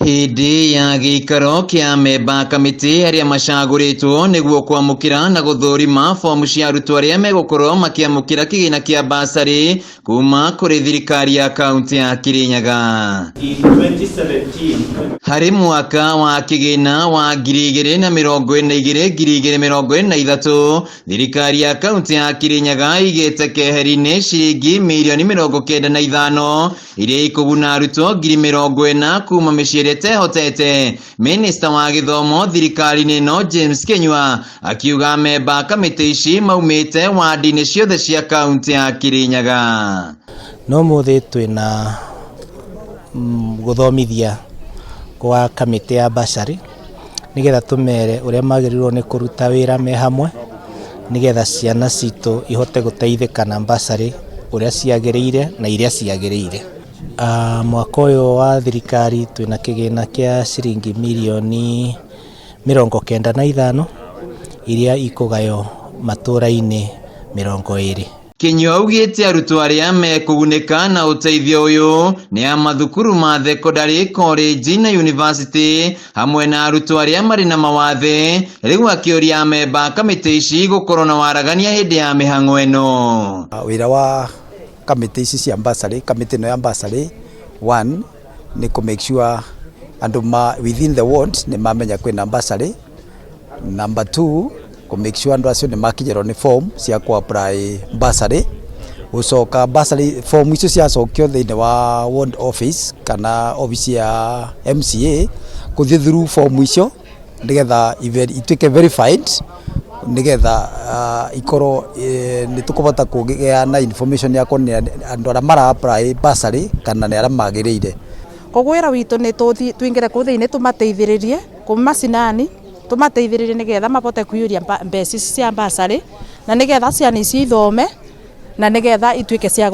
Hindi ya gĩikaro kĩa memba kamĩtĩ arĩa macagũrĩtwo nĩguo kwamũkĩra na gũthũrima fomu cia arutwo arĩa megũkorwo makĩamũkĩra kĩgĩna kĩa basarĩ kuma kũrĩ thirikari ya kaunti ya Kirinyaga. Harĩ mwaka wa kĩgĩna wa 2022-2023, thirikari ya kaunti ya Kirinyaga igĩte keheri-inĩ ciringi mirioni 95 iria ikũguna arutwo 40,000 kuma mĩciĩ hotete. Minista wa gĩthomo thirikari-inĩ ĩno James Kenyua akiuga memba kamĩtĩ ici maumĩte wadi-inĩ ciothe cia kaunti ya Kirinyaga. No mũthĩ twĩna gũthomithia kwa kamĩtĩ ya basarĩ nĩgetha tũmere ũrĩa magĩrĩirwo nĩ kũruta wĩra me hamwe nĩgetha ciana citũ ihote gũteithĩka na basarĩ ũrĩa ciagĩrĩire na iria ciagĩrĩire. Mwaka ũyũ wa thirikari twĩna kĩgĩna kĩa ciringi mirioni 95 iria ikũgayo matũra-inĩ 20. Kenyua augĩte arutwo arĩa mekũgunĩka na ũteithio ũyũ nĩ a mathukuru ma thekondarĩ, college na university hamwe na arutwo arĩa marĩ na mawathe, rĩu akĩũria memba kamĩtĩ ici gũkorwo na waragania hĩndĩ ya mĩhang'o ĩno. Wĩra wa kamĩtĩ ici cia basarĩ, kamĩtĩ ĩno ya basarĩ, one ni ku make sure andũ within the ward ni mamenya kwĩna basarĩ. Number two, ku make sure andũ acio ni makinyĩrwo ni form cia ku apply basarĩ. Gũcoka basarĩ form icio ciacokio thĩinĩ wa ward office kana office ya MCA, gũthiĩ through form icio nĩgetha ituĩke verified, nĩgetha ikorwo nĩ tũkũbota kũgĩa na information ya kuonania andũ arĩa mara apply basarĩ kana nĩ arĩa magĩrĩire. Kũgwĩra witũ nĩ twingĩre kũu thĩinĩ tũmateithĩrĩrie kumacinani, tũmateithĩrĩrie nĩgetha mabote kũiyũria mbeca cia basarĩ na nĩgetha ciana ici ithome na nĩgetha ituĩke cia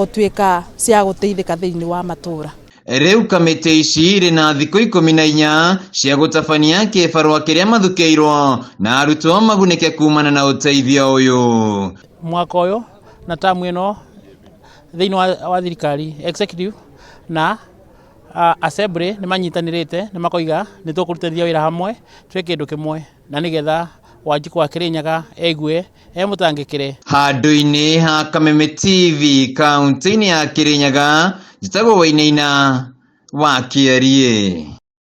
gũteithĩka thĩinĩ wa matũra. Rĩu kamĩtĩ ici irĩ na thikũ 14 cia gũtabania kĩbarũa kĩrĩa mathukĩirwo na arutwo magunĩke kumana na ũteithio ũyũ. Mwaka ũyũ na tamu ĩno thĩinĩ wa thirikari executive na assembly nĩ manyitanĩrĩte nĩ makoiga nĩ tũkũrutithia wĩra hamwe twĩ kĩndũ kĩmwe na nĩgetha Wanjikũ wa Kirinyaga egue mũtangĩkĩre. Handũ-inĩ ha Kameme TV kaunti-inĩ ya Kirinyaga, njĩtagwo Wainaina wa Kĩarie.